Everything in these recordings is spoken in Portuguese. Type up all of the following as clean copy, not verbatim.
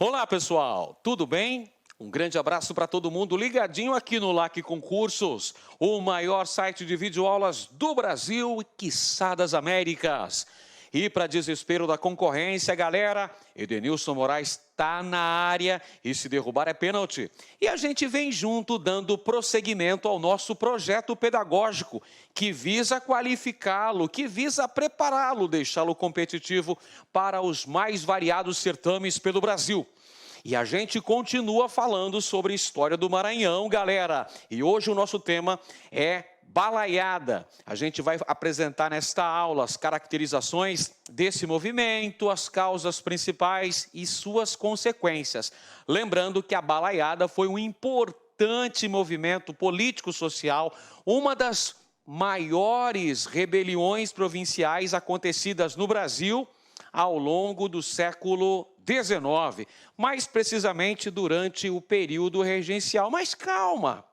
Olá, pessoal, tudo bem? Um grande abraço para todo mundo ligadinho aqui no LAC Concursos, o maior site de videoaulas do Brasil e quiçá das Américas. E para desespero da concorrência, galera, Edenilson Moraes está na área e se derrubar é pênalti. E a gente vem junto dando prosseguimento ao nosso projeto pedagógico, que visa qualificá-lo, que visa prepará-lo, deixá-lo competitivo para os mais variados certames pelo Brasil. E a gente continua falando sobre a história do Maranhão, galera. E hoje o nosso tema é balaiada. A gente vai apresentar nesta aula as caracterizações desse movimento, as causas principais e suas consequências. Lembrando que a balaiada foi um importante movimento político-social, uma das maiores rebeliões provinciais acontecidas no Brasil ao longo do século XIX, mais precisamente durante o período regencial. Mas calma,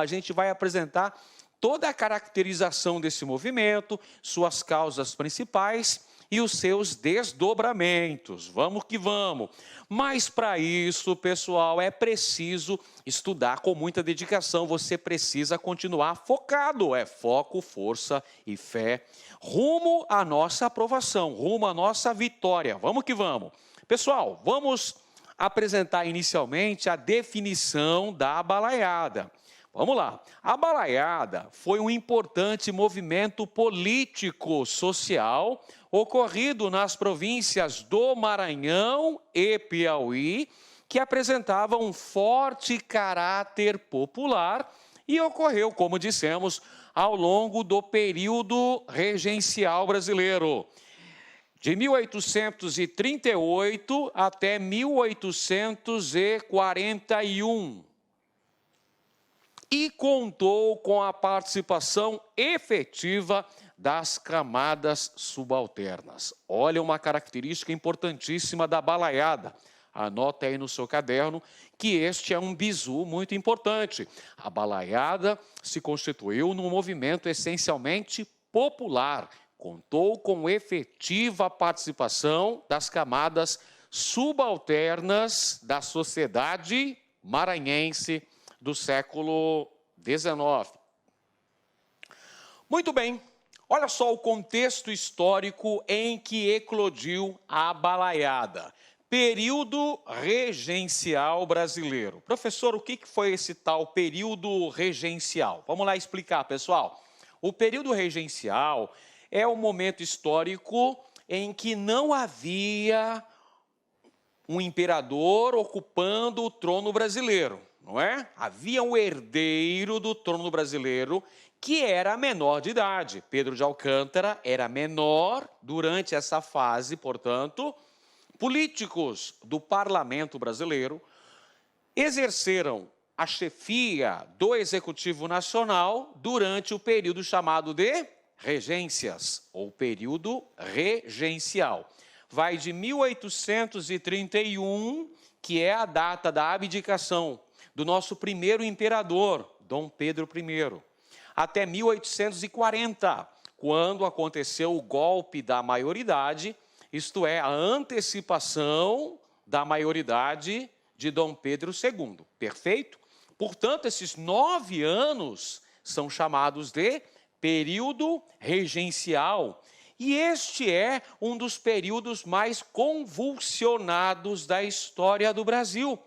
a gente vai apresentar toda a caracterização desse movimento, suas causas principais e os seus desdobramentos. Vamos que vamos. Mas para isso, pessoal, é preciso estudar com muita dedicação. Você precisa continuar focado. É foco, força e fé. Rumo à nossa aprovação, rumo à nossa vitória. Vamos que vamos. Pessoal, vamos apresentar inicialmente a definição da balaiada. Vamos lá. A balaiada foi um importante movimento político-social ocorrido nas províncias do Maranhão e Piauí, que apresentava um forte caráter popular e ocorreu, como dissemos, ao longo do período regencial brasileiro, de 1838 até 1841. E contou com a participação efetiva das camadas subalternas. Olha uma característica importantíssima da balaiada. Anota aí no seu caderno que este é um bizu muito importante. A balaiada se constituiu num movimento essencialmente popular. Contou com efetiva participação das camadas subalternas da sociedade maranhense do século XIX. Muito bem, olha só o contexto histórico em que eclodiu a balaiada. Período regencial brasileiro. Professor, o que foi esse tal período regencial? Vamos lá explicar, pessoal. O período regencial é o momento histórico em que não havia um imperador ocupando o trono brasileiro. Não é? Havia um herdeiro do trono brasileiro que era menor de idade. Pedro de Alcântara era menor durante essa fase, portanto, políticos do parlamento brasileiro exerceram a chefia do Executivo Nacional durante o período chamado de regências, ou período regencial. Vai de 1831, que é a data da abdicação do nosso primeiro imperador, Dom Pedro I, até 1840, quando aconteceu o golpe da maioridade, isto é, a antecipação da maioridade de Dom Pedro II, perfeito? Portanto, esses 9 anos são chamados de período regencial, e este é um dos períodos mais convulsionados da história do Brasil.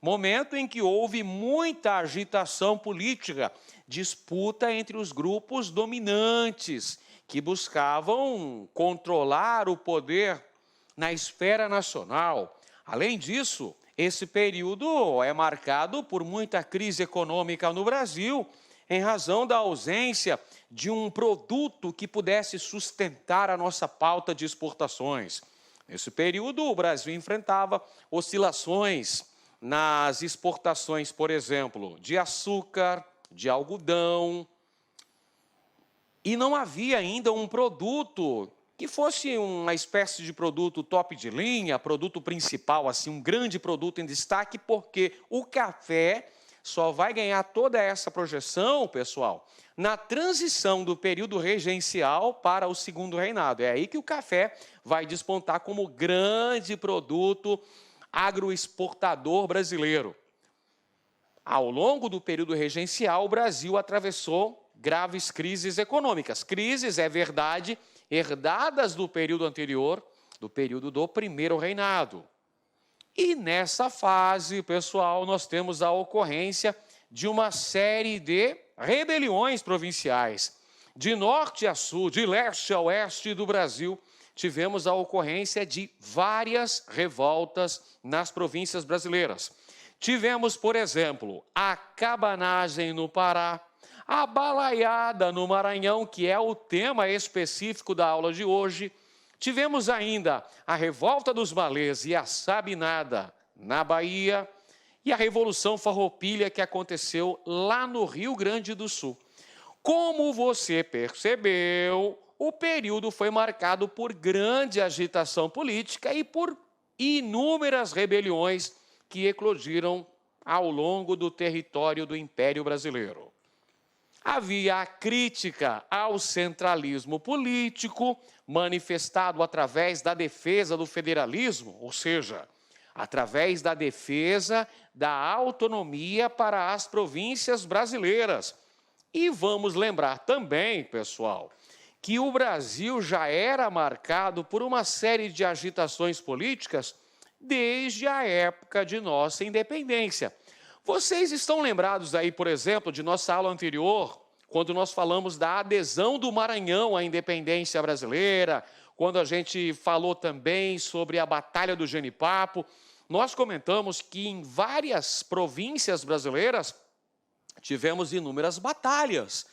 Momento em que houve muita agitação política, disputa entre os grupos dominantes que buscavam controlar o poder na esfera nacional. Além disso, esse período é marcado por muita crise econômica no Brasil, em razão da ausência de um produto que pudesse sustentar a nossa pauta de exportações. Nesse período, o Brasil enfrentava oscilações nas exportações, por exemplo, de açúcar, de algodão, e não havia ainda um produto que fosse uma espécie de produto top de linha, produto principal, assim, um grande produto em destaque, porque o café só vai ganhar toda essa projeção, pessoal, na transição do período regencial para o segundo reinado. É aí que o café vai despontar como grande produto agroexportador brasileiro. Ao longo do período regencial, o Brasil atravessou graves crises econômicas. Crises, é verdade, herdadas do período anterior, do período do primeiro reinado. E nessa fase, pessoal, nós temos a ocorrência de uma série de rebeliões provinciais. De norte a sul, de leste a oeste do Brasil, tivemos a ocorrência de várias revoltas nas províncias brasileiras. Tivemos, por exemplo, a cabanagem no Pará, a balaiada no Maranhão, que é o tema específico da aula de hoje. Tivemos ainda a revolta dos malês e a sabinada na Bahia e a Revolução Farroupilha que aconteceu lá no Rio Grande do Sul. Como você percebeu, o período foi marcado por grande agitação política e por inúmeras rebeliões que eclodiram ao longo do território do Império Brasileiro. Havia a crítica ao centralismo político, manifestado através da defesa do federalismo, ou seja, através da defesa da autonomia para as províncias brasileiras. E vamos lembrar também, pessoal, que o Brasil já era marcado por uma série de agitações políticas desde a época de nossa independência. Vocês estão lembrados aí, por exemplo, de nossa aula anterior, quando nós falamos da adesão do Maranhão à independência brasileira, quando a gente falou também sobre a Batalha do Genipapo, nós comentamos que em várias províncias brasileiras tivemos inúmeras batalhas.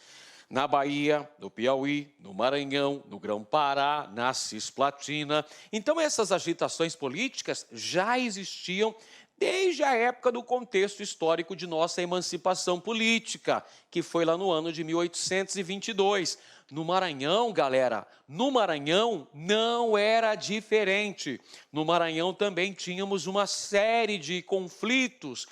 Na Bahia, no Piauí, no Maranhão, no Grão-Pará, na Cisplatina. Então, essas agitações políticas já existiam desde a época do contexto histórico de nossa emancipação política, que foi lá no ano de 1822. No Maranhão, galera, no Maranhão não era diferente. No Maranhão também tínhamos uma série de conflitos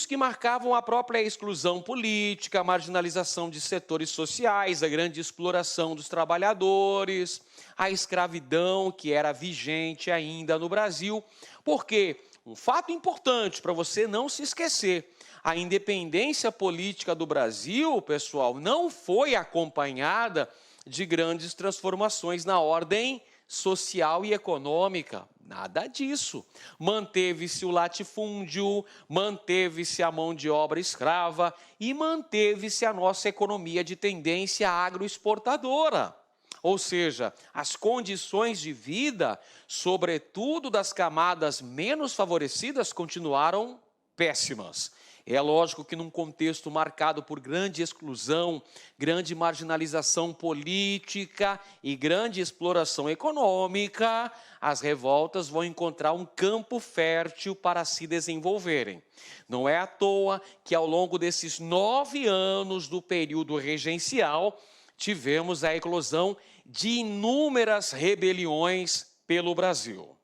que marcavam a própria exclusão política, a marginalização de setores sociais, a grande exploração dos trabalhadores, a escravidão que era vigente ainda no Brasil. Porque um fato importante para você não se esquecer, a independência política do Brasil, pessoal, não foi acompanhada de grandes transformações na ordem social e econômica. Nada disso. Manteve-se o latifúndio, manteve-se a mão de obra escrava e manteve-se a nossa economia de tendência agroexportadora. Ou seja, as condições de vida, sobretudo das camadas menos favorecidas, continuaram péssimas. É lógico que num contexto marcado por grande exclusão, grande marginalização política e grande exploração econômica, as revoltas vão encontrar um campo fértil para se desenvolverem. Não é à toa que ao longo desses 9 anos do período regencial, tivemos a eclosão de inúmeras rebeliões pelo Brasil.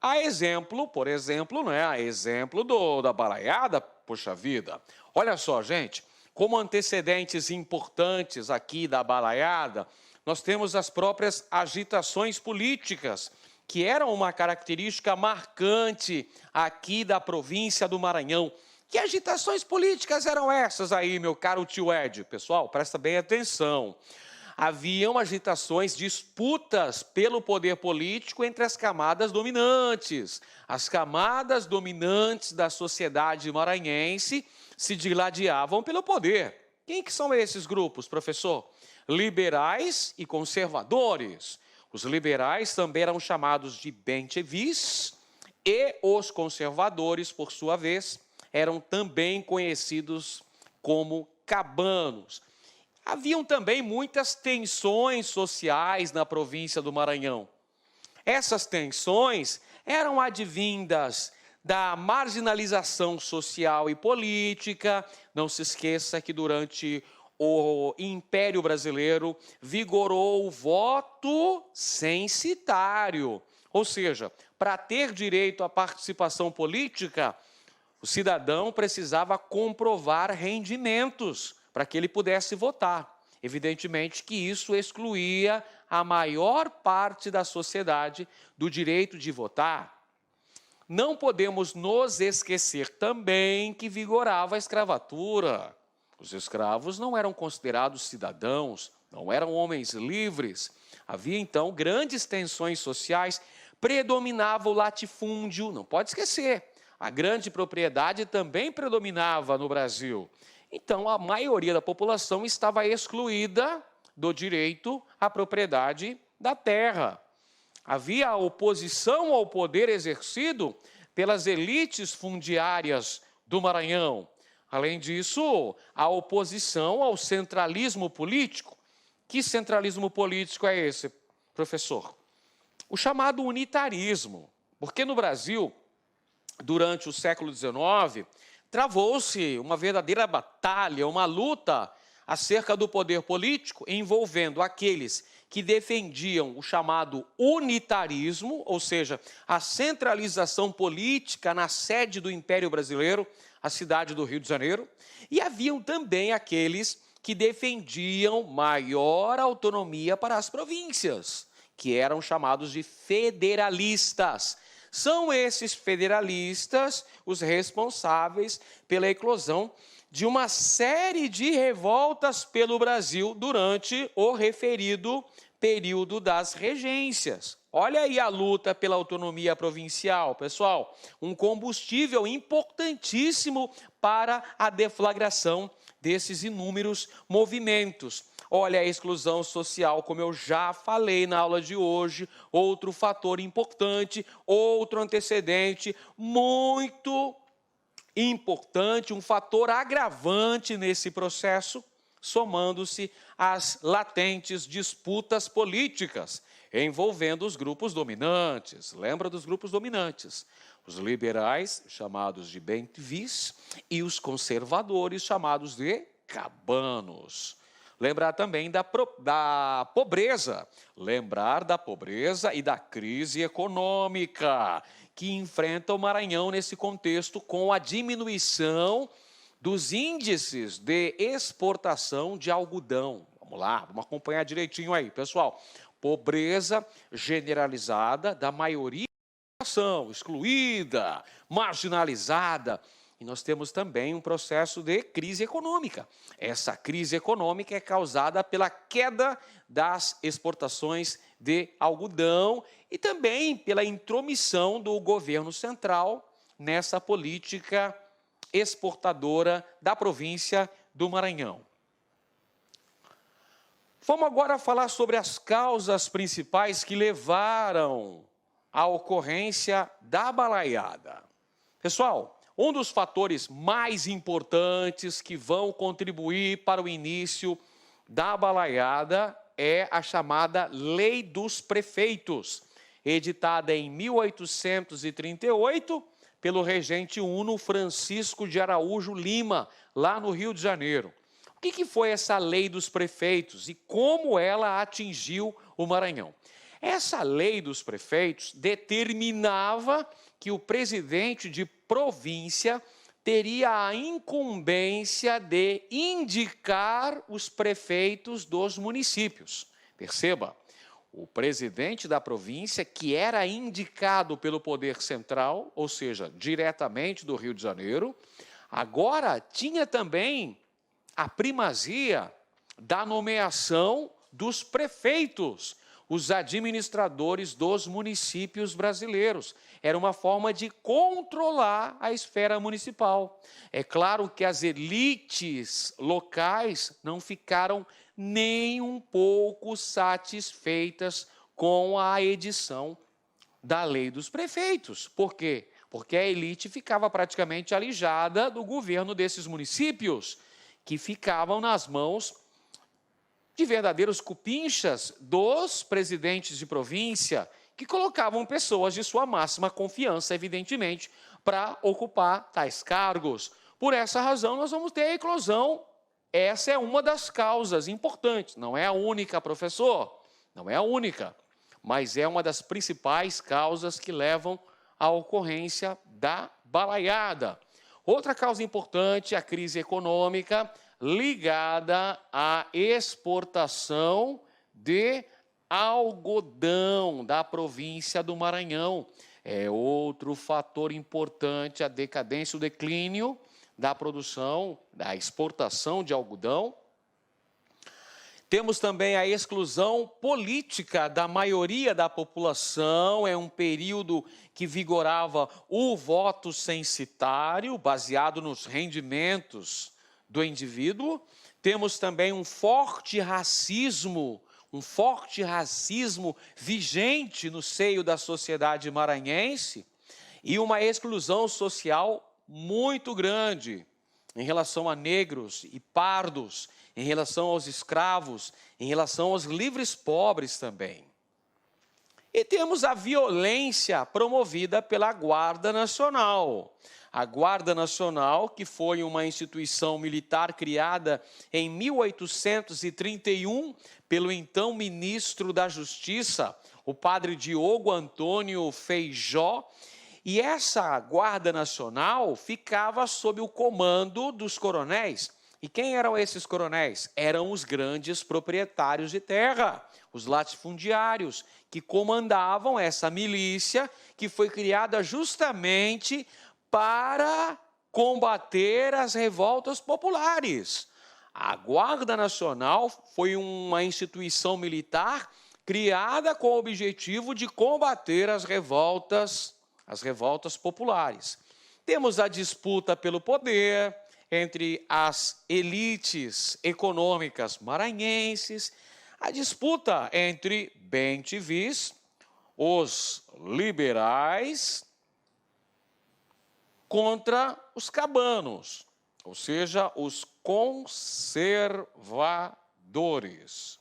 A exemplo, por exemplo, da balaiada, poxa vida. Olha só, gente, como antecedentes importantes aqui da balaiada, nós temos as próprias agitações políticas, que eram uma característica marcante aqui da província do Maranhão. Que agitações políticas eram essas aí, meu caro tio Ed? Pessoal, presta bem atenção. Haviam agitações, disputas pelo poder político entre as camadas dominantes. As camadas dominantes da sociedade maranhense se digladiavam pelo poder. Quem que são esses grupos, professor? Liberais e conservadores. Os liberais também eram chamados de benchevis e os conservadores, por sua vez, eram também conhecidos como cabanos. Haviam também muitas tensões sociais na província do Maranhão. Essas tensões eram advindas da marginalização social e política. Não se esqueça que durante o Império Brasileiro vigorou o voto censitário. Ou seja, para ter direito à participação política, o cidadão precisava comprovar rendimentos para que ele pudesse votar. Evidentemente que isso excluía a maior parte da sociedade do direito de votar. Não podemos nos esquecer também que vigorava a escravatura. Os escravos não eram considerados cidadãos, não eram homens livres. Havia, então, grandes tensões sociais, predominava o latifúndio, não pode esquecer. A grande propriedade também predominava no Brasil. Então, a maioria da população estava excluída do direito à propriedade da terra. Havia a oposição ao poder exercido pelas elites fundiárias do Maranhão. Além disso, a oposição ao centralismo político. Que centralismo político é esse, professor? O chamado unitarismo. Porque no Brasil, durante o século XIX, travou-se uma verdadeira batalha, uma luta acerca do poder político, envolvendo aqueles que defendiam o chamado unitarismo, ou seja, a centralização política na sede do Império Brasileiro, a cidade do Rio de Janeiro, e haviam também aqueles que defendiam maior autonomia para as províncias, que eram chamados de federalistas. São esses federalistas os responsáveis pela eclosão de uma série de revoltas pelo Brasil durante o referido período das regências. Olha aí a luta pela autonomia provincial, pessoal, um combustível importantíssimo para a deflagração desses inúmeros movimentos. Olha a exclusão social, como eu já falei na aula de hoje, outro fator importante, outro antecedente muito importante, um fator agravante nesse processo, somando-se às latentes disputas políticas envolvendo os grupos dominantes. Lembra dos grupos dominantes? Os liberais, chamados de bem-vis, e os conservadores, chamados de cabanos. Lembrar também da pobreza. Lembrar da pobreza e da crise econômica que enfrenta o Maranhão nesse contexto com a diminuição dos índices de exportação de algodão. Vamos lá, vamos acompanhar direitinho aí, pessoal. Pobreza generalizada da maioria da população, excluída, marginalizada. E nós temos também um processo de crise econômica. Essa crise econômica é causada pela queda das exportações de algodão e também pela intromissão do governo central nessa política exportadora da província do Maranhão. Vamos agora falar sobre as causas principais que levaram à ocorrência da balaiada. Pessoal, um dos fatores mais importantes que vão contribuir para o início da balaiada é a chamada Lei dos Prefeitos, editada em 1838 pelo regente Uno Francisco de Araújo Lima, lá no Rio de Janeiro. O que foi essa Lei dos Prefeitos e como ela atingiu o Maranhão? Essa Lei dos Prefeitos determinava que o presidente de província teria a incumbência de indicar os prefeitos dos municípios. Perceba, o presidente da província, que era indicado pelo poder central, ou seja, diretamente do Rio de Janeiro, agora tinha também a primazia da nomeação dos prefeitos, os administradores dos municípios brasileiros. Era uma forma de controlar a esfera municipal. É claro que as elites locais não ficaram nem um pouco satisfeitas com a edição da Lei dos Prefeitos. Por quê? Porque a elite ficava praticamente alijada do governo desses municípios, que ficavam nas mãos de verdadeiros cupinchas dos presidentes de província, que colocavam pessoas de sua máxima confiança, evidentemente, para ocupar tais cargos. Por essa razão, nós vamos ter a eclosão. Essa é uma das causas importantes. Não é a única, professor, não é a única, mas é uma das principais causas que levam à ocorrência da balaiada. Outra causa importante é a crise econômica ligada à exportação de algodão da província do Maranhão. é outro fator importante, a decadência, o declínio da produção, da exportação de algodão. Temos também a exclusão política da maioria da população, é um período que vigorava o voto censitário, baseado nos rendimentos do indivíduo. Temos também um forte racismo vigente no seio da sociedade maranhense e uma exclusão social muito grande em relação a negros e pardos, em relação aos escravos, em relação aos livres pobres também. E temos a violência promovida pela Guarda Nacional. A Guarda Nacional, que foi uma instituição militar criada em 1831 pelo então ministro da Justiça, o padre Diogo Antônio Feijó, e essa Guarda Nacional ficava sob o comando dos coronéis. E quem eram esses coronéis? Eram os grandes proprietários de terra, os latifundiários, que comandavam essa milícia que foi criada justamente para combater as revoltas populares. A Guarda Nacional foi uma instituição militar criada com o objetivo de combater as revoltas populares. Temos a disputa pelo poder entre as elites econômicas maranhenses, a disputa entre bem-te-vis, os liberais, contra os cabanos, ou seja, os conservadores.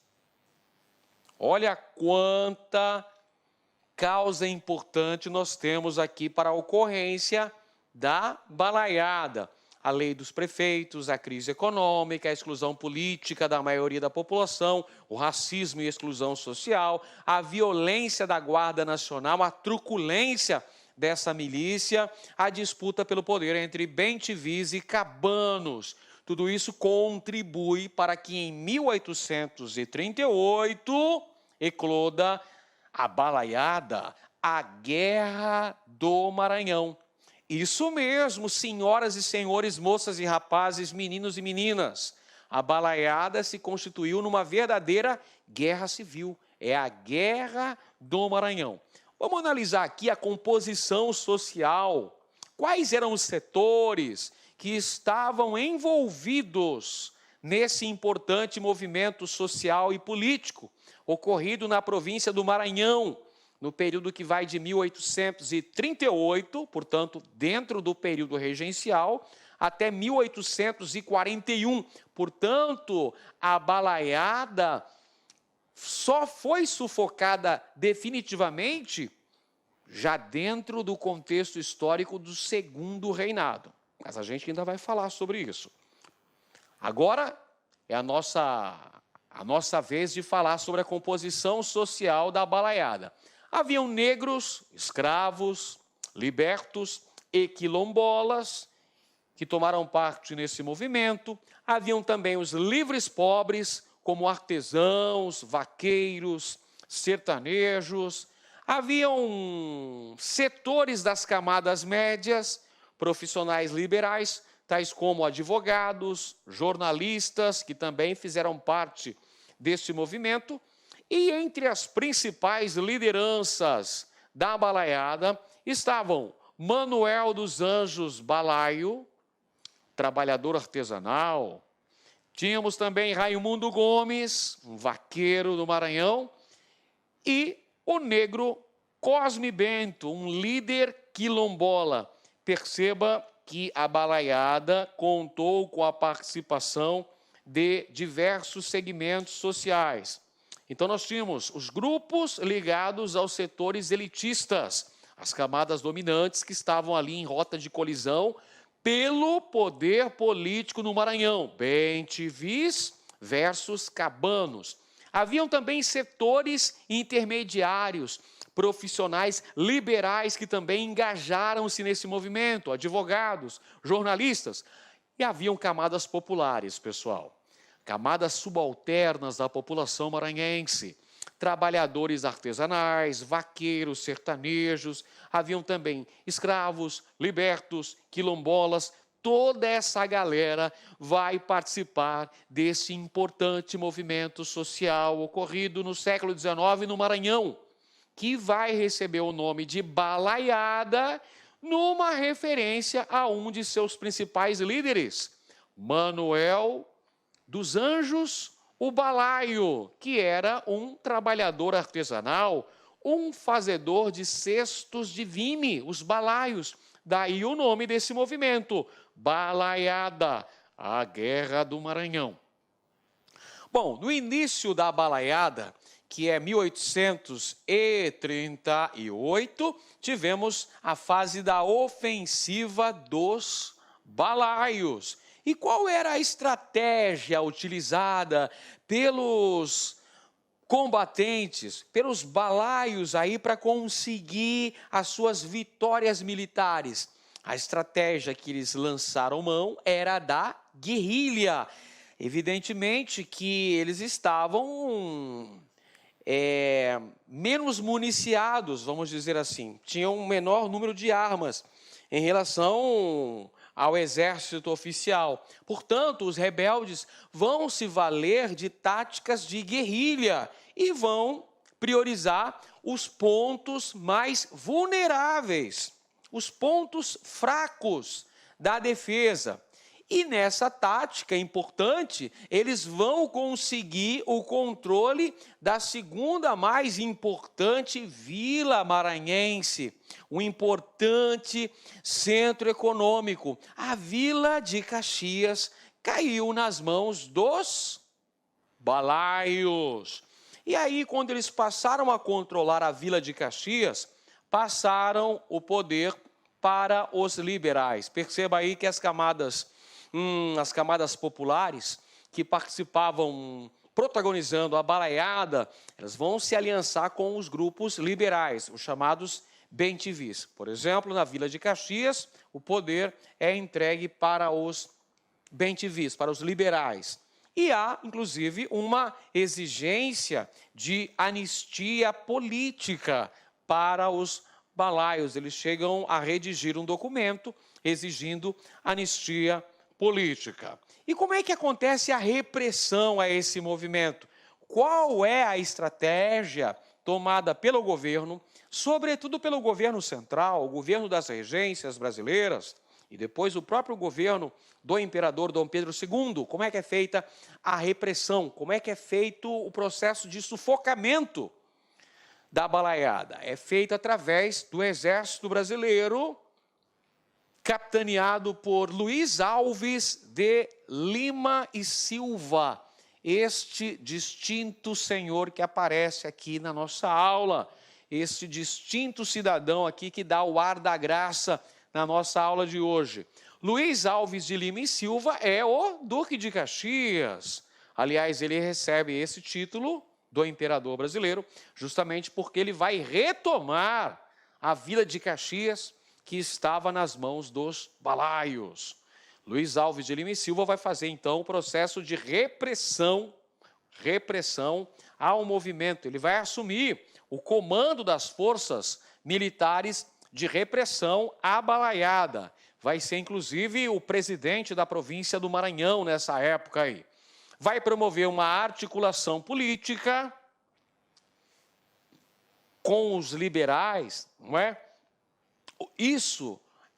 Olha quanta causa importante nós temos aqui para a ocorrência da balaiada. A lei dos prefeitos, a crise econômica, a exclusão política da maioria da população, o racismo e exclusão social, a violência da Guarda Nacional, a truculência dessa milícia, a disputa pelo poder entre bem-te-vis e cabanos. Tudo isso contribui para que em 1838 ecloda a balaiada, a Guerra do Maranhão. Isso mesmo, senhoras e senhores, moças e rapazes, meninos e meninas. A balaiada se constituiu numa verdadeira guerra civil. É a Guerra do Maranhão. Vamos analisar aqui a composição social. Quais eram os setores que estavam envolvidos nesse importante movimento social e político ocorrido na província do Maranhão, no período que vai de 1838, portanto, dentro do período regencial, até 1841. Portanto, a balaiada só foi sufocada definitivamente já dentro do contexto histórico do Segundo Reinado. Mas a gente ainda vai falar sobre isso. Agora é a nossa vez de falar sobre a composição social da balaiada. Haviam negros, escravos, libertos e quilombolas que tomaram parte nesse movimento. Haviam também os livres pobres, como artesãos, vaqueiros, sertanejos. Haviam setores das camadas médias, profissionais liberais, tais como advogados, jornalistas, que também fizeram parte deste movimento. E entre as principais lideranças da balaiada estavam Manuel dos Anjos Balaio, trabalhador artesanal. Tínhamos também Raimundo Gomes, um vaqueiro do Maranhão, e o negro Cosme Bento, um líder quilombola. Perceba que a balaiada contou com a participação de diversos segmentos sociais. Então, nós tínhamos os grupos ligados aos setores elitistas, as camadas dominantes que estavam ali em rota de colisão pelo poder político no Maranhão, bem-te-vis versus cabanos. Haviam também setores intermediários, profissionais liberais que também engajaram-se nesse movimento, advogados, jornalistas. E haviam camadas populares, pessoal. Camadas subalternas da população maranhense. trabalhadores artesanais, vaqueiros, sertanejos, haviam também escravos, libertos, quilombolas. Toda essa galera vai participar desse importante movimento social ocorrido no século XIX no Maranhão, que vai receber o nome de Balaiada, numa referência a um de seus principais líderes, Manoel dos Anjos, o Balaio, que era um trabalhador artesanal, um fazedor de cestos de vime, os balaios. Daí o nome desse movimento, Balaiada, a Guerra do Maranhão. Bom, no início da Balaiada, que é 1838, tivemos a fase da ofensiva dos balaios. E qual era a estratégia utilizada pelos combatentes, pelos balaios aí para conseguir as suas vitórias militares? A estratégia que eles lançaram mão era a da guerrilha. Evidentemente que eles estavam menos municiados, vamos dizer assim, tinham um menor número de armas em relação ao exército oficial. Portanto, os rebeldes vão se valer de táticas de guerrilha e vão priorizar os pontos mais vulneráveis, os pontos fracos da defesa. E nessa tática importante, eles vão conseguir o controle da segunda mais importante vila maranhense, um importante centro econômico. A Vila de Caxias caiu nas mãos dos balaios. E aí, quando eles passaram a controlar a Vila de Caxias, passaram o poder para os liberais. Perceba aí que as camadas populares que participavam protagonizando a balaiada, elas vão se aliançar com os grupos liberais, os chamados bem-te-vis. Por exemplo, na Vila de Caxias, o poder é entregue para os bem-te-vis, para os liberais. E há, inclusive, uma exigência de anistia política para os balaios. Eles chegam a redigir um documento exigindo anistia política. E como é que acontece a repressão a esse movimento? Qual é a estratégia tomada pelo governo, sobretudo pelo governo central, o governo das regências brasileiras, e depois o próprio governo do imperador Dom Pedro II? Como é que é feita a repressão? Como é que é feito o processo de sufocamento da balaiada? É feito através do exército brasileiro, capitaneado por Luiz Alves de Lima e Silva, este distinto senhor que aparece aqui na nossa aula, este distinto cidadão aqui que dá o ar da graça na nossa aula de hoje. Luiz Alves de Lima e Silva é o Duque de Caxias. Aliás, ele recebe esse título do imperador brasileiro justamente porque ele vai retomar a Vila de Caxias, que estava nas mãos dos balaios. Luiz Alves de Lima e Silva vai fazer, então, o processo de repressão ao movimento. Ele vai assumir o comando das forças militares de repressão à balaiada. Vai ser, inclusive, o presidente da província do Maranhão nessa época aí. Vai promover uma articulação política com os liberais, não é?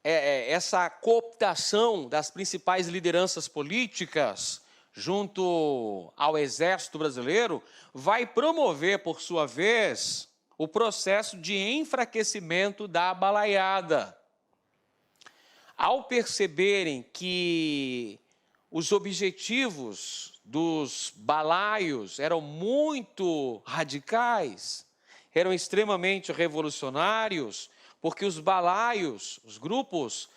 Essa cooptação das principais lideranças políticas junto ao exército brasileiro vai promover, por sua vez, o processo de enfraquecimento da balaiada. Ao perceberem que os objetivos dos balaios eram muito radicais, eram extremamente revolucionários, porque os balaios, os grupos,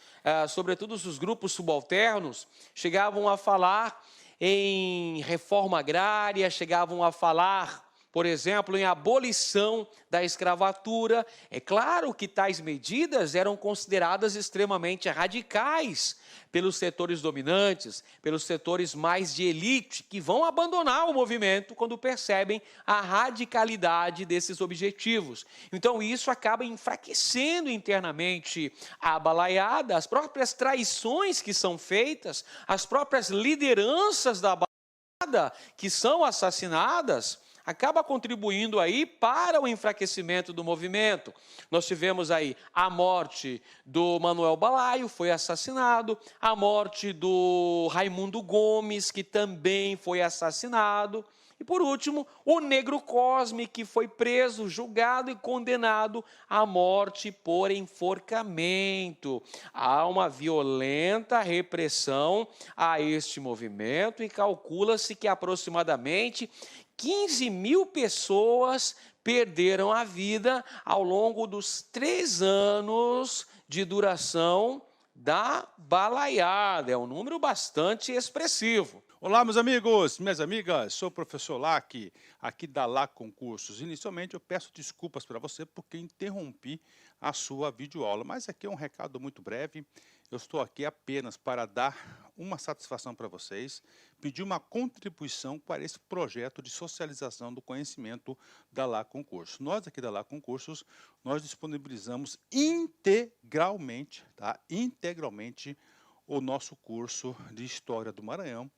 sobretudo os grupos subalternos, chegavam a falar em reforma agrária, chegavam a falar por exemplo, em abolição da escravatura. É claro que tais medidas eram consideradas extremamente radicais pelos setores dominantes, pelos setores mais de elite, que vão abandonar o movimento quando percebem a radicalidade desses objetivos. Então, isso acaba enfraquecendo internamente a balaiada, as próprias traições que são feitas, as próprias lideranças da balaiada que são assassinadas, acaba contribuindo aí para o enfraquecimento do movimento. Nós tivemos aí a morte do Manuel Balaio, foi assassinado, a morte do Raimundo Gomes, que também foi assassinado, e por último, o Negro Cosme, que foi preso, julgado e condenado à morte por enforcamento. Há uma violenta repressão a este movimento e calcula-se que aproximadamente 15 mil pessoas perderam a vida ao longo dos 3 anos de duração da balaiada. É um número bastante expressivo. Olá, meus amigos, minhas amigas, sou o professor Lac, aqui da Lac Concursos. Inicialmente eu peço desculpas para você porque interrompi a sua videoaula, mas aqui é um recado muito breve. Eu estou aqui apenas para dar uma satisfação para vocês, pedir uma contribuição para esse projeto de socialização do conhecimento da Lac Concursos. Nós aqui da Lac Concursos, nós disponibilizamos integralmente, integralmente o nosso curso de História do Maranhão,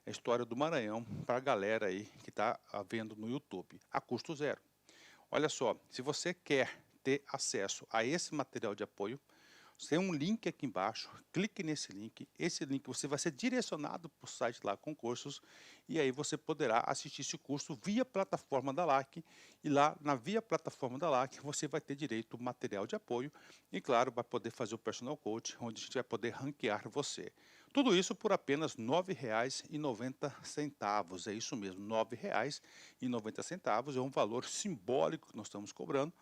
a História do Maranhão para a galera aí que está vendo no YouTube, a custo zero. Olha só, se você quer ter acesso a esse material de apoio, tem um link aqui embaixo, clique nesse link, você vai ser direcionado para o site lá Concursos, e aí você poderá assistir esse curso via plataforma da LAC, e lá na via plataforma da LAC você vai ter direito ao material de apoio, e claro, vai poder fazer o personal coach, onde a gente vai poder ranquear você. Tudo isso por apenas R$ 9,90, é isso mesmo, R$ 9,90, é um valor simbólico que nós estamos cobrando,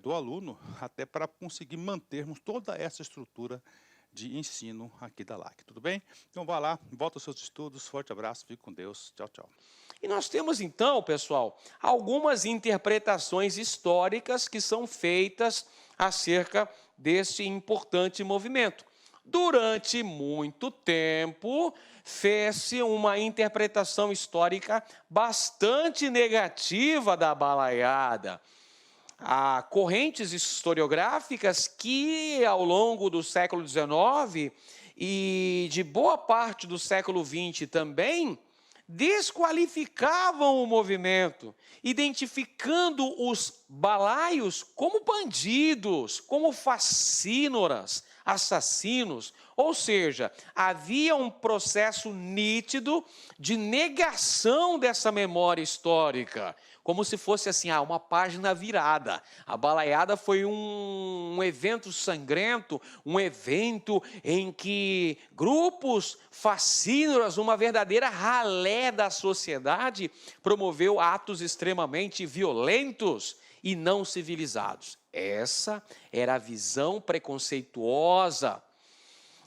do aluno, até para conseguir mantermos toda essa estrutura de ensino aqui da LAC, tudo bem? Então vá lá, volta aos seus estudos, forte abraço, fique com Deus, tchau, tchau. E nós temos então, pessoal, algumas interpretações históricas que são feitas acerca deste importante movimento. Durante muito tempo, fez-se uma interpretação histórica bastante negativa da balaiada. Há correntes historiográficas que, ao longo do século XIX e de boa parte do século XX também, desqualificavam o movimento, identificando os balaios como bandidos, como facínoras, assassinos. Ou seja, havia um processo nítido de negação dessa memória histórica, como se fosse assim, uma página virada. A balaiada foi um evento sangrento, um evento em que grupos facínoras, uma verdadeira ralé da sociedade, promoveu atos extremamente violentos e não civilizados. Essa era a visão preconceituosa,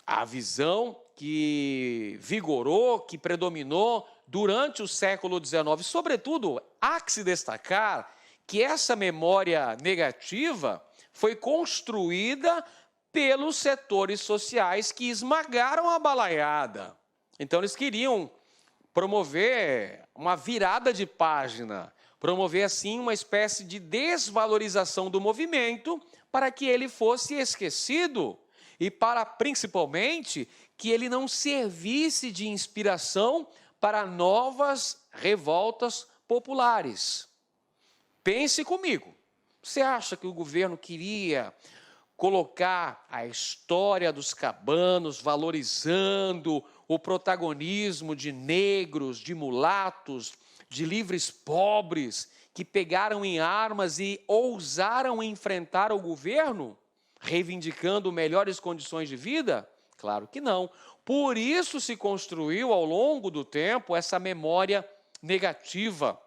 a visão que vigorou, que predominou durante o século XIX. Sobretudo, há que se destacar que essa memória negativa foi construída pelos setores sociais que esmagaram a balaiada. Então, eles queriam promover uma virada de página, promover, assim, uma espécie de desvalorização do movimento para que ele fosse esquecido e para, principalmente, que ele não servisse de inspiração para novas revoltas populares. Pense comigo, você acha que o governo queria colocar a história dos cabanos valorizando o protagonismo de negros, de mulatos, de livres pobres que pegaram em armas e ousaram enfrentar o governo, reivindicando melhores condições de vida? Claro que não. Por isso se construiu ao longo do tempo essa memória negativa,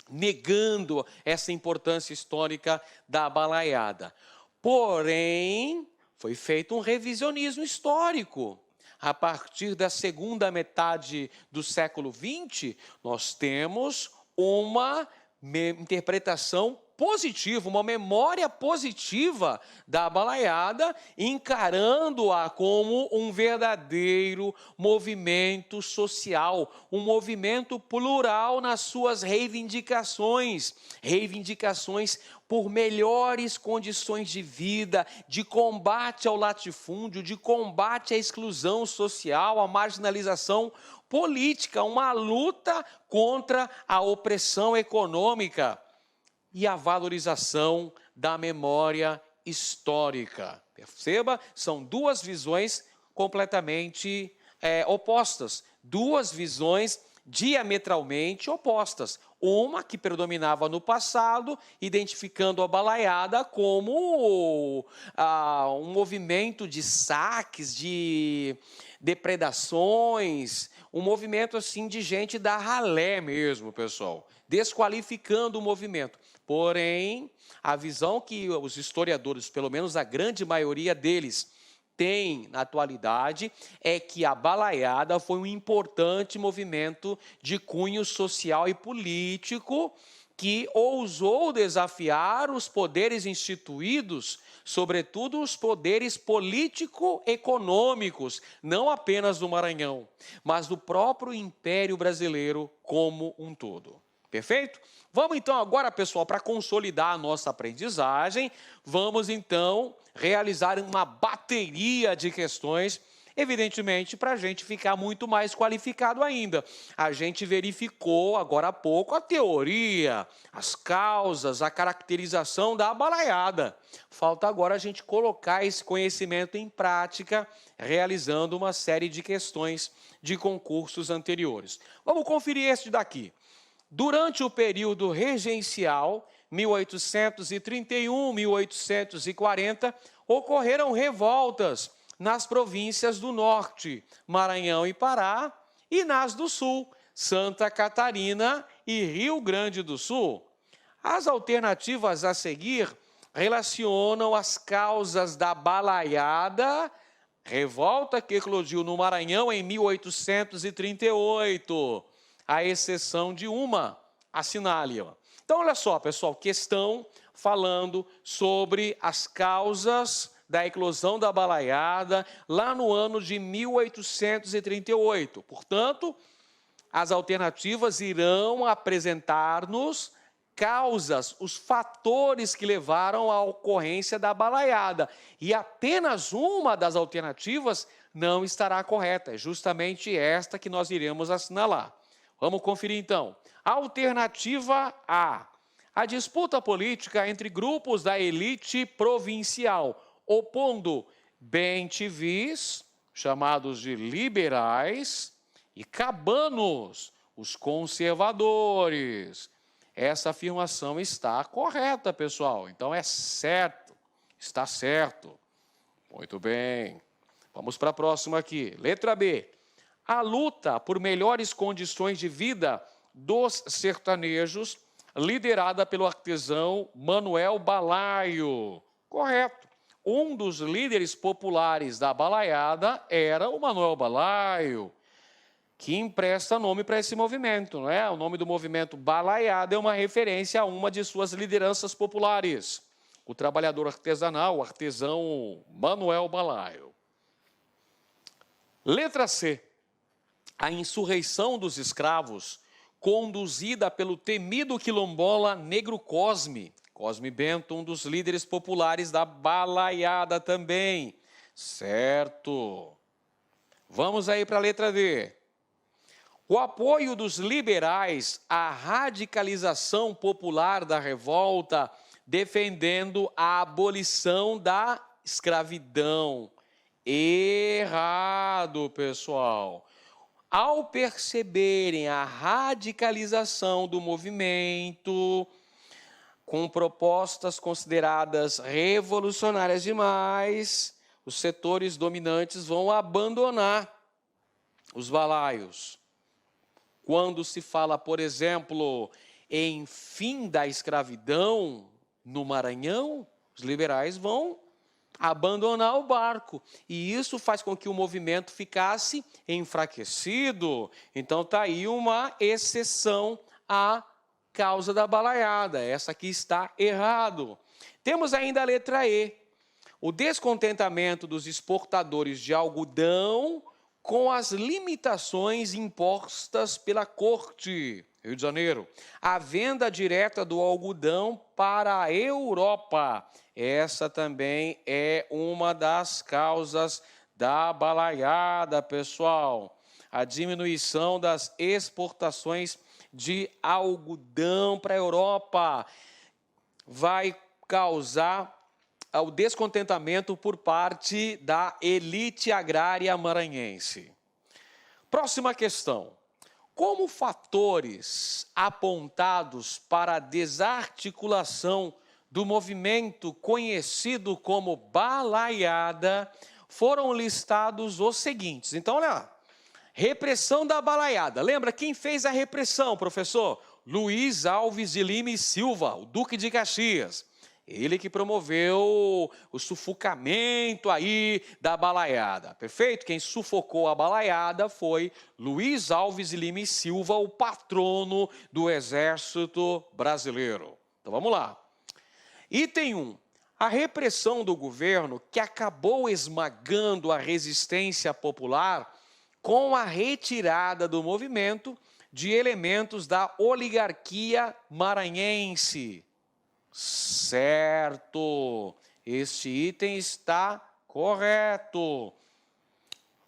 negando essa importância histórica da balaiada. Porém, foi feito um revisionismo histórico. A partir da segunda metade do século XX, nós temos uma interpretação positiva, uma memória positiva da balaiada, encarando-a como um verdadeiro movimento social, um movimento plural nas suas reivindicações por melhores condições de vida, de combate ao latifúndio, de combate à exclusão social, à marginalização política, uma luta contra a opressão econômica e a valorização da memória histórica. Perceba, são duas visões completamente opostas, duas visões diametralmente opostas. Uma que predominava no passado, identificando a balaiada como um movimento de saques, de depredações, um movimento assim de gente da ralé mesmo, pessoal, desqualificando o movimento. Porém, a visão que os historiadores, pelo menos a grande maioria deles, têm na atualidade é que a balaiada foi um importante movimento de cunho social e político que ousou desafiar os poderes instituídos, sobretudo os poderes político-econômicos, não apenas do Maranhão, mas do próprio Império Brasileiro como um todo. Perfeito? Vamos então agora, pessoal, para consolidar a nossa aprendizagem, vamos então realizar uma bateria de questões, evidentemente, para a gente ficar muito mais qualificado ainda. A gente verificou agora há pouco a teoria, as causas, a caracterização da balaiada. Falta agora a gente colocar esse conhecimento em prática, realizando uma série de questões de concursos anteriores. Vamos conferir este daqui. Durante o período regencial, 1831-1840, ocorreram revoltas nas províncias do Norte, Maranhão e Pará, e nas do Sul, Santa Catarina e Rio Grande do Sul. As alternativas a seguir relacionam as causas da balaiada, revolta que eclodiu no Maranhão em 1838, à exceção de uma, assinale. Então, olha só, pessoal, questão falando sobre as causas da eclosão da balaiada lá no ano de 1838. Portanto, as alternativas irão apresentar-nos causas, os fatores que levaram à ocorrência da balaiada. E apenas uma das alternativas não estará correta. É justamente esta que nós iremos assinalar. Vamos conferir então. Alternativa A. A disputa política entre grupos da elite provincial, opondo bem-te-vis, chamados de liberais, e cabanos, os conservadores. Essa afirmação está correta, pessoal. Então é certo, está certo. Muito bem. Vamos para a próxima aqui. Letra B. A luta por melhores condições de vida dos sertanejos, liderada pelo artesão Manuel Balaio. Correto. Um dos líderes populares da balaiada era o Manuel Balaio, que empresta nome para esse movimento, não é? O nome do movimento balaiada é uma referência a uma de suas lideranças populares, o trabalhador artesanal, o artesão Manuel Balaio. Letra C. A insurreição dos escravos, conduzida pelo temido quilombola Negro Cosme Bento, um dos líderes populares da balaiada também. Certo. Vamos aí para a letra D. O apoio dos liberais à radicalização popular da revolta, defendendo a abolição da escravidão. Errado, pessoal. Ao perceberem a radicalização do movimento, com propostas consideradas revolucionárias demais, os setores dominantes vão abandonar os balaios. Quando se fala, por exemplo, em fim da escravidão no Maranhão, os liberais vão abandonar o barco. E isso faz com que o movimento ficasse enfraquecido. Então, está aí uma exceção à causa da balaiada. Essa aqui está errado. Temos ainda a letra E. O descontentamento dos exportadores de algodão com as limitações impostas pela Corte, Rio de Janeiro. A venda direta do algodão para a Europa. Essa também é uma das causas da balaiada, pessoal. A diminuição das exportações de algodão para a Europa vai causar o descontentamento por parte da elite agrária maranhense. Próxima questão. Como fatores apontados para a desarticulação do movimento conhecido como balaiada foram listados os seguintes? Então, olha lá. Repressão da balaiada. Lembra quem fez a repressão, professor? Luiz Alves de Lima e Silva, o Duque de Caxias. Ele que promoveu o sufocamento aí da balaiada, perfeito? Quem sufocou a balaiada foi Luiz Alves de Lima e Silva, o patrono do Exército Brasileiro. Então vamos lá. Item 1. A repressão do governo que acabou esmagando a resistência popular com a retirada do movimento de elementos da oligarquia maranhense. Certo, este item está correto.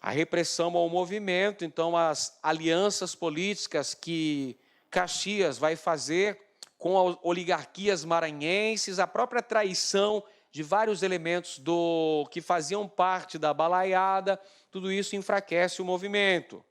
A repressão ao movimento, então as alianças políticas que Caxias vai fazer com as oligarquias maranhenses, a própria traição de vários elementos que faziam parte da balaiada, tudo isso enfraquece o movimento.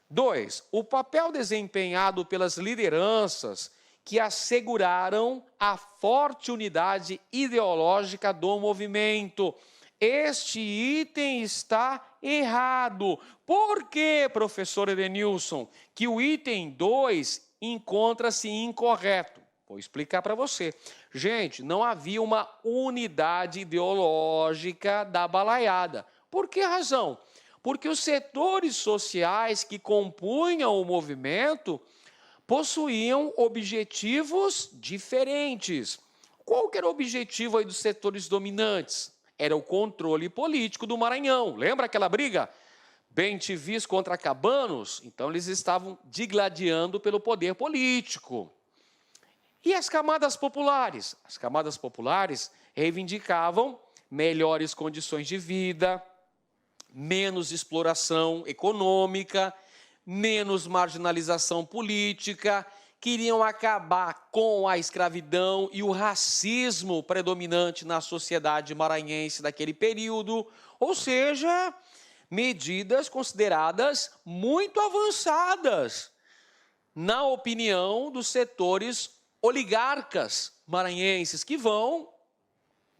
2. O papel desempenhado pelas lideranças que asseguraram a forte unidade ideológica do movimento. Este item está errado. Por que, professor Edenilson, que o item 2 encontra-se incorreto? Vou explicar para você. Gente, não havia uma unidade ideológica da balaiada. Por que razão? Porque os setores sociais que compunham o movimento possuíam objetivos diferentes. Qual que era o objetivo aí dos setores dominantes? Era o controle político do Maranhão. Lembra aquela briga? Bem-te-vis contra Cabanos? Então, eles estavam digladiando pelo poder político. E as camadas populares? As camadas populares reivindicavam melhores condições de vida, menos exploração econômica, menos marginalização política, queriam acabar com a escravidão e o racismo predominante na sociedade maranhense daquele período, ou seja, medidas consideradas muito avançadas, na opinião dos setores oligarcas maranhenses, que vão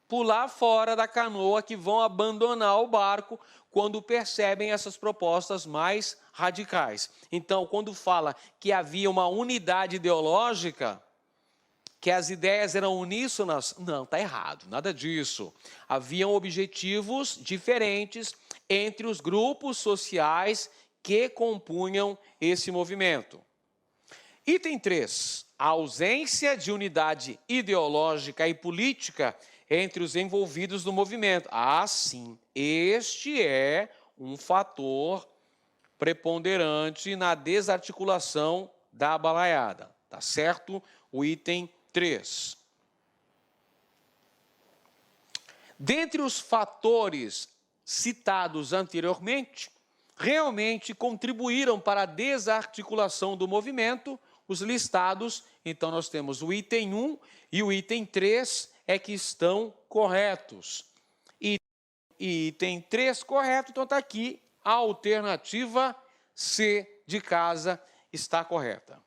pular fora da canoa, que vão abandonar o barco quando percebem essas propostas mais radicais. Então, quando fala que havia uma unidade ideológica, que as ideias eram uníssonas, não, está errado, nada disso. Haviam objetivos diferentes entre os grupos sociais que compunham esse movimento. Item 3. A ausência de unidade ideológica e política entre os envolvidos no movimento. Ah, sim, este é um fator preponderante na desarticulação da balaiada, tá certo? O item 3. Dentre os fatores citados anteriormente, realmente contribuíram para a desarticulação do movimento os listados. Então, nós temos o item 1 e o item 3 é que estão corretos. E item 3 correto, então está aqui, a alternativa C de casa está correta.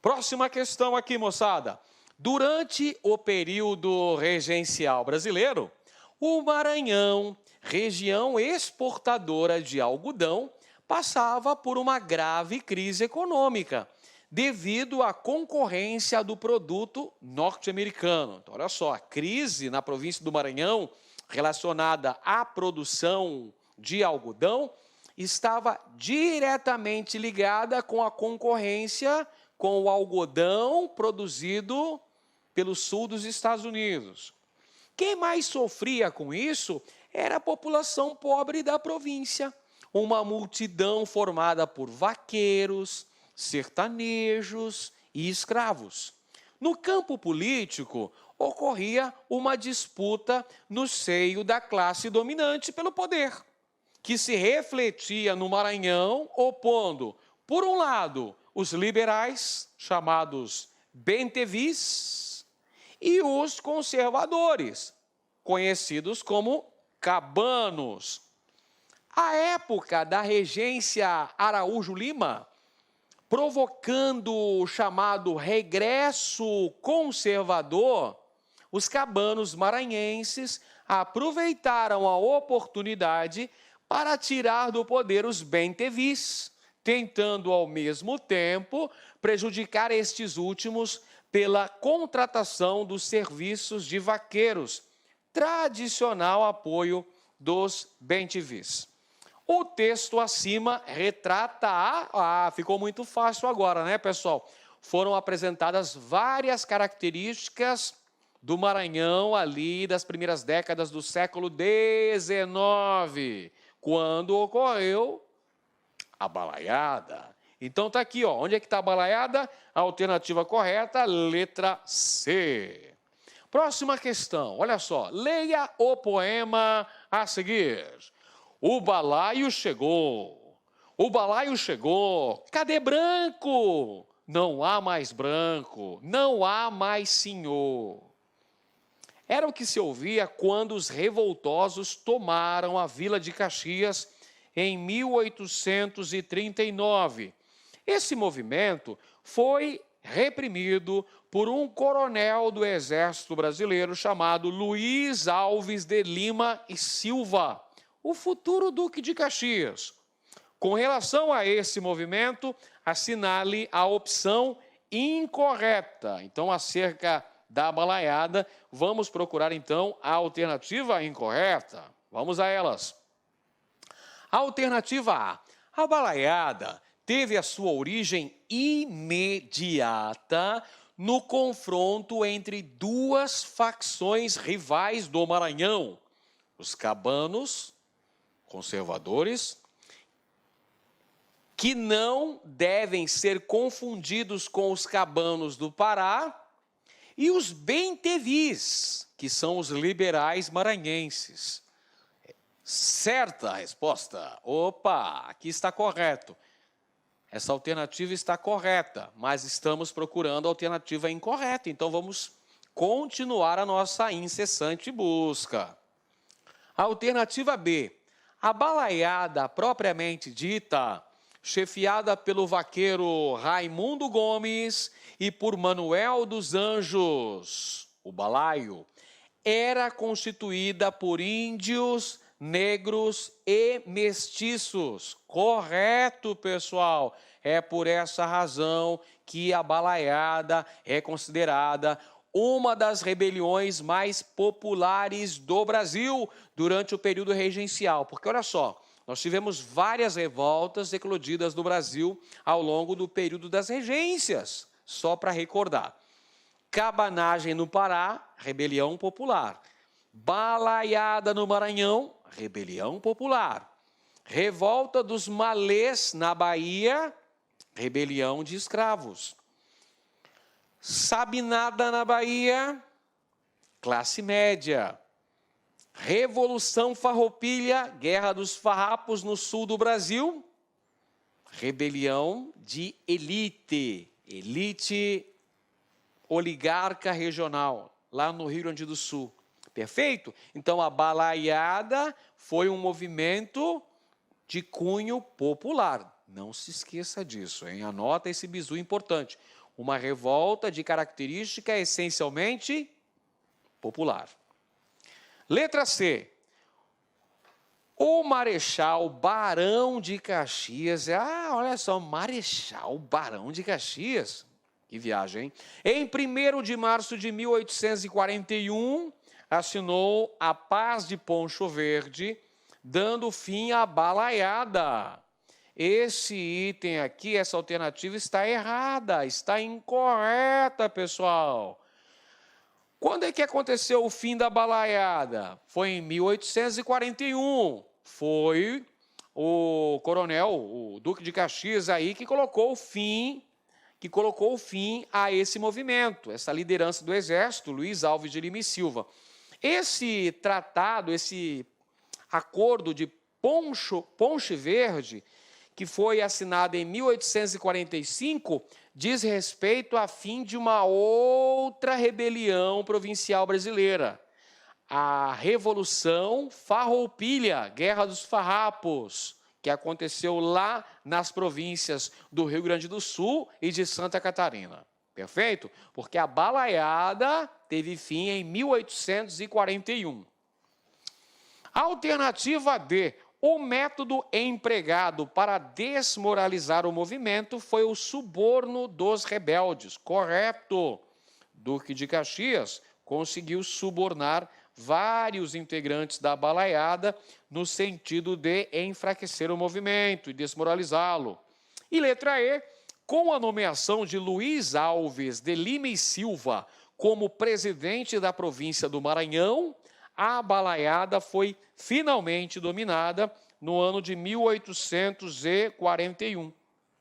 Próxima questão aqui, moçada. Durante o período regencial brasileiro, o Maranhão, região exportadora de algodão, passava por uma grave crise econômica, devido à concorrência do produto norte-americano. Então, olha só, a crise na província do Maranhão, relacionada à produção de algodão, estava diretamente ligada com a concorrência com o algodão produzido pelo sul dos Estados Unidos. Quem mais sofria com isso era a população pobre da província, uma multidão formada por vaqueiros, sertanejos e escravos. No campo político, ocorria uma disputa no seio da classe dominante pelo poder, que se refletia no Maranhão, opondo, por um lado, os liberais, chamados bentevis, e os conservadores, conhecidos como cabanos. A época da regência Araújo Lima, provocando o chamado regresso conservador, os cabanos maranhenses aproveitaram a oportunidade para tirar do poder os bentevis, tentando ao mesmo tempo prejudicar estes últimos pela contratação dos serviços de vaqueiros, tradicional apoio dos bentevis. O texto acima retrata ficou muito fácil agora, né, pessoal? Foram apresentadas várias características do Maranhão ali das primeiras décadas do século XIX, quando ocorreu a balaiada. Então está aqui, ó, onde é que está a balaiada? A alternativa correta, letra C. Próxima questão, olha só, leia o poema a seguir. O balaio chegou, cadê branco? Não há mais branco, não há mais senhor. Era o que se ouvia quando os revoltosos tomaram a vila de Caxias em 1839. Esse movimento foi reprimido por um coronel do Exército Brasileiro chamado Luiz Alves de Lima e Silva, o futuro Duque de Caxias. Com relação a esse movimento, assinale a opção incorreta. Então, acerca da balaiada, vamos procurar, então, a alternativa incorreta. Vamos a elas. Alternativa A. A balaiada teve a sua origem imediata no confronto entre duas facções rivais do Maranhão, os cabanos, conservadores, que não devem ser confundidos com os cabanos do Pará, e os bentevis, que são os liberais maranhenses. Certa a resposta. Opa, aqui está correto. Essa alternativa está correta, mas estamos procurando a alternativa incorreta. Então, vamos continuar a nossa incessante busca. Alternativa B. A balaiada propriamente dita, chefiada pelo vaqueiro Raimundo Gomes e por Manuel dos Anjos, o balaio, era constituída por índios, negros e mestiços. Correto, pessoal. É por essa razão que a balaiada é considerada uma das rebeliões mais populares do Brasil durante o período regencial. Porque, olha só, nós tivemos várias revoltas eclodidas no Brasil ao longo do período das regências. Só para recordar. Cabanagem no Pará, rebelião popular. Balaiada no Maranhão, rebelião popular. Revolta dos malês na Bahia, rebelião de escravos. Sabinada na Bahia, classe média. Revolução Farroupilha, Guerra dos Farrapos no sul do Brasil, rebelião de elite, elite oligarca regional, lá no Rio Grande do Sul. Perfeito? Então, a balaiada foi um movimento de cunho popular. Não se esqueça disso, hein? Anota esse bizu importante. Uma revolta de característica essencialmente popular. Letra C. O Marechal Barão de Caxias. Olha só, Marechal Barão de Caxias. Que viagem, hein? Em 1º de março de 1841, assinou a Paz de Poncho Verde, dando fim à balaiada. esse item aqui, essa alternativa está errada, está incorreta, pessoal. Quando é que aconteceu o fim da balaiada? Foi em 1841. Foi o coronel, o Duque de Caxias aí, que colocou o fim a esse movimento, essa liderança do Exército, Luiz Alves de Lima e Silva. Esse tratado, esse acordo de Ponche Verde, que foi assinado em 1845, diz respeito a fim de uma outra rebelião provincial brasileira, a Revolução Farroupilha, Guerra dos Farrapos, que aconteceu lá nas províncias do Rio Grande do Sul e de Santa Catarina. Perfeito? Porque a balaiada teve fim em 1841. Alternativa D. O método empregado para desmoralizar o movimento foi o suborno dos rebeldes. Correto. Duque de Caxias conseguiu subornar vários integrantes da balaiada no sentido de enfraquecer o movimento e desmoralizá-lo. E letra E, com a nomeação de Luiz Alves de Lima e Silva como presidente da província do Maranhão, a balaiada foi finalmente dominada no ano de 1841.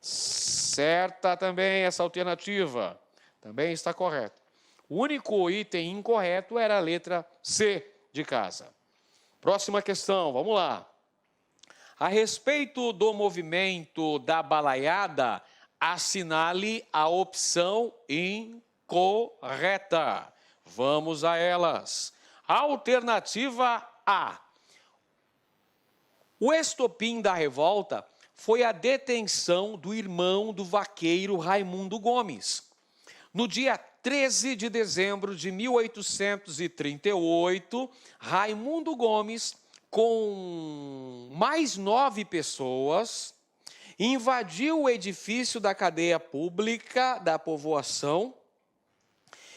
Certa também essa alternativa. Também está correta. O único item incorreto era a letra C de casa. Próxima questão, vamos lá. A respeito do movimento da balaiada, assinale a opção incorreta. Vamos a elas. Alternativa A. O estopim da revolta foi a detenção do irmão do vaqueiro Raimundo Gomes. No dia 13 de dezembro de 1838, Raimundo Gomes, com mais 9 pessoas, invadiu o edifício da cadeia pública da povoação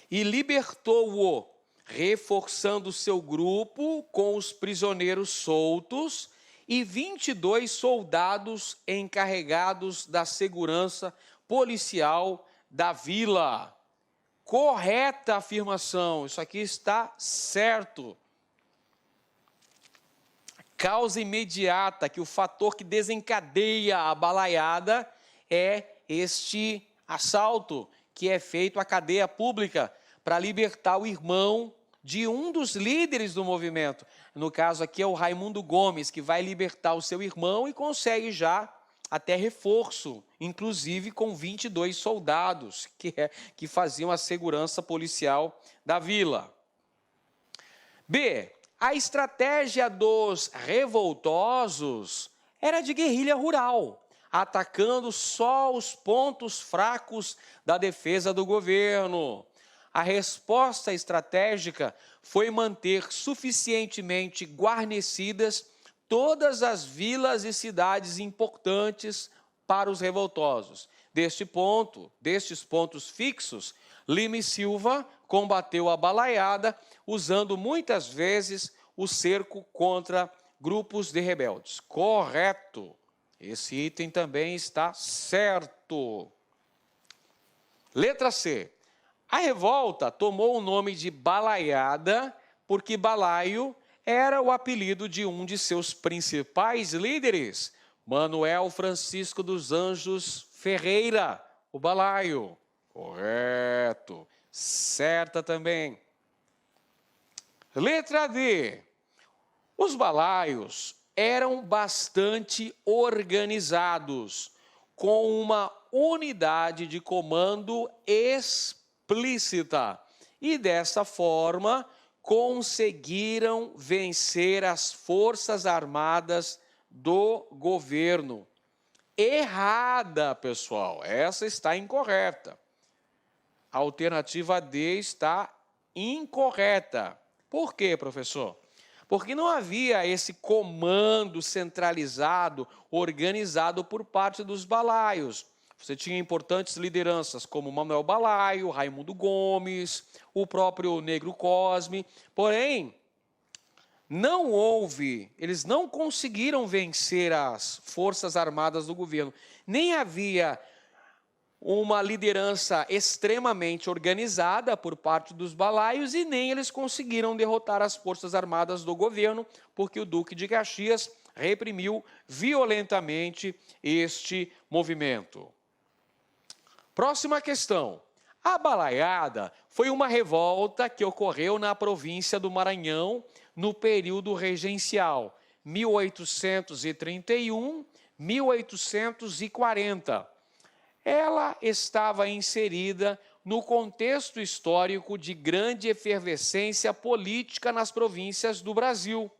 e libertou-o, reforçando seu grupo com os prisioneiros soltos e 22 soldados encarregados da segurança policial da vila. Correta afirmação, isso aqui está certo. Causa imediata, que o fator que desencadeia a balaiada é este assalto que é feito à cadeia pública para libertar o irmão de um dos líderes do movimento. No caso aqui é o Raimundo Gomes, que vai libertar o seu irmão e consegue já até reforço, inclusive com 22 soldados que faziam a segurança policial da vila. B. A estratégia dos revoltosos era de guerrilha rural, atacando só os pontos fracos da defesa do governo. A resposta estratégica foi manter suficientemente guarnecidas todas as vilas e cidades importantes para os revoltosos. Destes pontos fixos, Lima e Silva combateu a balaiada, usando muitas vezes o cerco contra grupos de rebeldes. Correto. Esse item também está certo. Letra C. A revolta tomou o nome de balaiada porque balaio era o apelido de um de seus principais líderes, Manuel Francisco dos Anjos Ferreira, o balaio. Correto. Certa também. Letra D. Os balaios eram bastante organizados, com uma unidade de comando explícita. E dessa forma, conseguiram vencer as forças armadas do governo. Errada, pessoal. Essa está incorreta. A alternativa D está incorreta. Por quê, professor? Porque não havia esse comando centralizado, organizado por parte dos balaios. Você tinha importantes lideranças como Manuel Balaio, Raimundo Gomes, o próprio Negro Cosme. Porém, eles não conseguiram vencer as forças armadas do governo. Nem havia uma liderança extremamente organizada por parte dos balaios e nem eles conseguiram derrotar as forças armadas do governo, porque o Duque de Caxias reprimiu violentamente este movimento. Próxima questão. A balaiada foi uma revolta que ocorreu na província do Maranhão no período regencial, 1831-1840. Ela estava inserida no contexto histórico de grande efervescência política nas províncias do Brasil.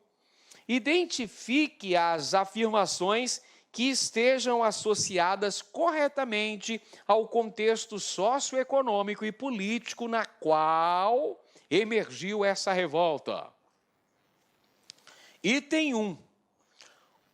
Identifique as afirmações que estejam associadas corretamente ao contexto socioeconômico e político na qual emergiu essa revolta. Item 1.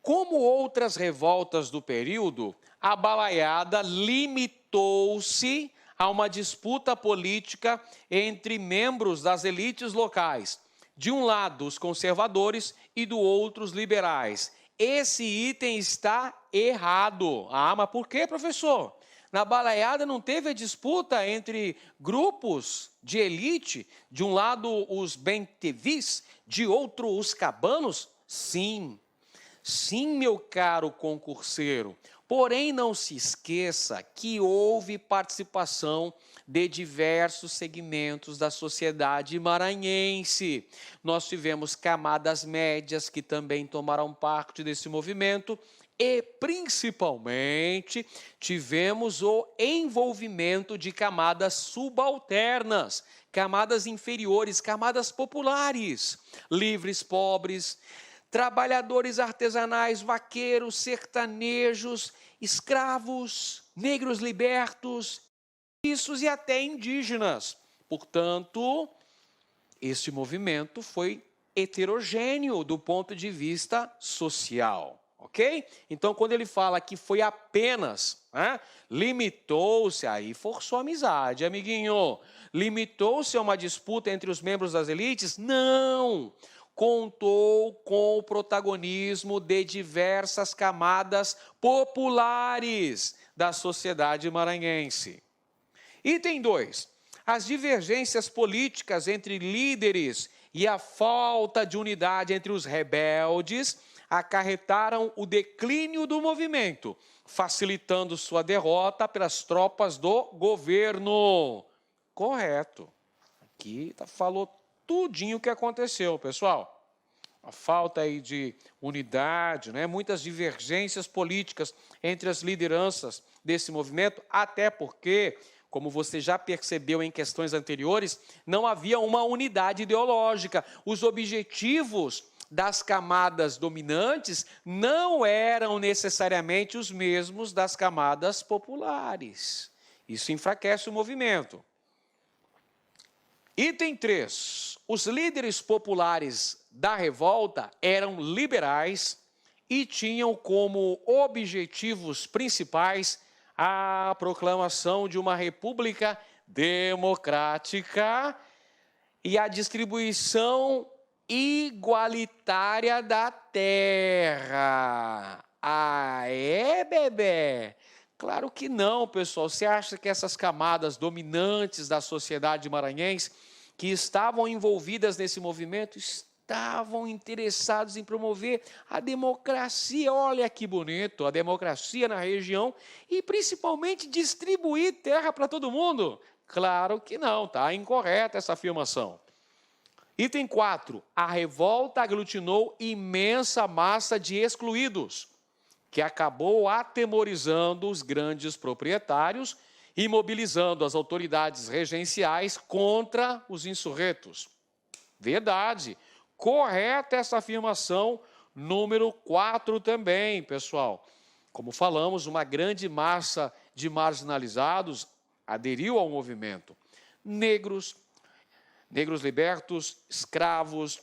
Como outras revoltas do período, a balaiada limitou-se a uma disputa política entre membros das elites locais. De um lado, os conservadores e do outro, os liberais. Esse item está errado. Ah, mas por quê, professor? Na balaiada não teve a disputa entre grupos de elite, de um lado os bem-te-vis, de outro os cabanos? Sim, sim, meu caro concurseiro. Porém, não se esqueça que houve participação de diversos segmentos da sociedade maranhense. Nós tivemos camadas médias que também tomaram parte desse movimento e, principalmente, tivemos o envolvimento de camadas subalternas, camadas inferiores, camadas populares, livres, pobres, trabalhadores artesanais, vaqueiros, sertanejos, escravos, negros libertos, mestiços e até indígenas. Portanto, este movimento foi heterogêneo do ponto de vista social, ok? Então, quando ele fala que foi apenas, limitou-se, aí forçou a amizade, amiguinho. Limitou-se a uma disputa entre os membros das elites? Não! Contou com o protagonismo de diversas camadas populares da sociedade maranhense. Item 2. As divergências políticas entre líderes e a falta de unidade entre os rebeldes acarretaram o declínio do movimento, facilitando sua derrota pelas tropas do governo. Correto. Aqui falou tudinho o que aconteceu, pessoal. A falta aí de unidade, muitas divergências políticas entre as lideranças desse movimento, até porque, como você já percebeu em questões anteriores, não havia uma unidade ideológica. Os objetivos das camadas dominantes não eram necessariamente os mesmos das camadas populares. Isso enfraquece o movimento. Item 3. Os líderes populares da revolta eram liberais e tinham como objetivos principais a proclamação de uma república democrática e a distribuição igualitária da terra. Ah, é, bebê? Claro que não, pessoal. Você acha que essas camadas dominantes da sociedade maranhense que estavam envolvidas nesse movimento estavam interessados em promover a democracia? Olha que bonito, a democracia na região e principalmente distribuir terra para todo mundo? Claro que não, está incorreta essa afirmação. Item 4. A revolta aglutinou imensa massa de excluídos, que acabou atemorizando os grandes proprietários e mobilizando as autoridades regenciais contra os insurretos. Verdade. Correta essa afirmação número 4 também, pessoal. Como falamos, uma grande massa de marginalizados aderiu ao movimento. Negros libertos, escravos,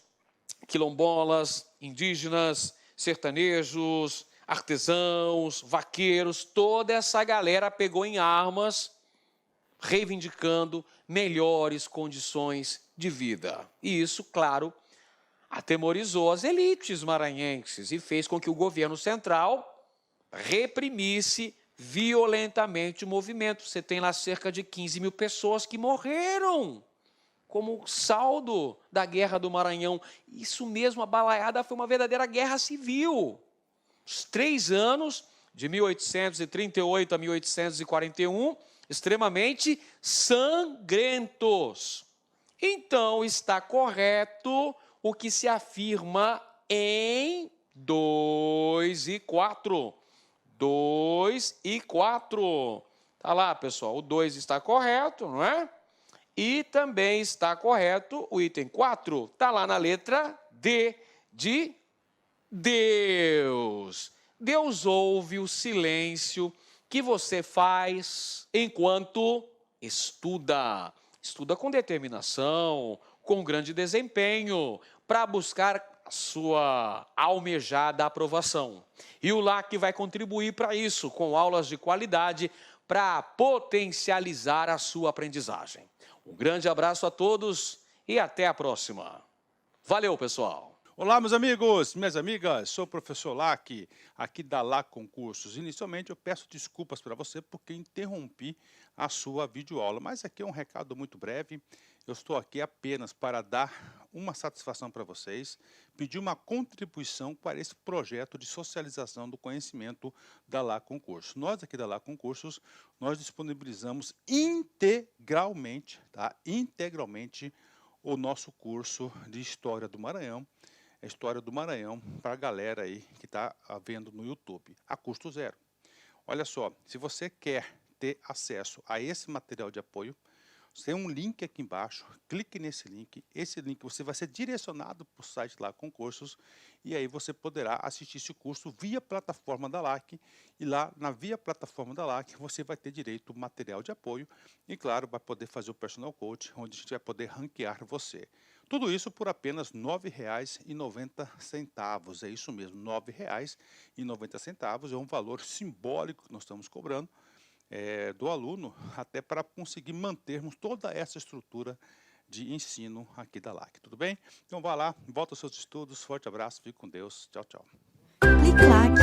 quilombolas, indígenas, sertanejos, artesãos, vaqueiros, toda essa galera pegou em armas, reivindicando melhores condições de vida. E isso, claro, atemorizou as elites maranhenses e fez com que o governo central reprimisse violentamente o movimento. Você tem lá cerca de 15 mil pessoas que morreram como saldo da Guerra do Maranhão. Isso mesmo, a balaiada foi uma verdadeira guerra civil. Os 3 anos, de 1838 a 1841, extremamente sangrentos. Então, está correto o que se afirma em 2 e 4. 2 e 4. Tá lá, pessoal, o 2 está correto, não é? E também está correto o item 4, está lá na letra D, de Deus. Deus ouve o silêncio que você faz enquanto estuda. Estuda com determinação, com grande desempenho, para buscar a sua almejada aprovação. E o LAC vai contribuir para isso, com aulas de qualidade, para potencializar a sua aprendizagem. Um grande abraço a todos e até a próxima. Valeu, pessoal! Olá, meus amigos, minhas amigas, sou o professor Lac, aqui da LAC Concursos. Inicialmente, eu peço desculpas para você porque interrompi a sua videoaula, mas aqui é um recado muito breve. Eu estou aqui apenas para dar uma satisfação para vocês, pedir uma contribuição para esse projeto de socialização do conhecimento da LAC Concursos. Nós aqui da LAC Concursos, nós disponibilizamos integralmente, tá? Integralmente o nosso curso de História do Maranhão, a História do Maranhão para a galera aí que está vendo no YouTube, a custo zero. Olha só, se você quer ter acesso a esse material de apoio, tem um link aqui embaixo, clique nesse link, esse link você vai ser direcionado para o site lá Concursos e aí você poderá assistir esse curso via plataforma da LAC e lá na via plataforma da LAC você vai ter direito ao material de apoio e claro, vai poder fazer o personal coach, onde a gente vai poder ranquear você. Tudo isso por apenas R$ 9,90, é isso mesmo, R$ 9,90 é um valor simbólico que nós estamos cobrando do aluno, até para conseguir mantermos toda essa estrutura de ensino aqui da LAC, tudo bem? Então vá lá, volta aos seus estudos, forte abraço, fique com Deus, tchau, tchau. Clique LAC.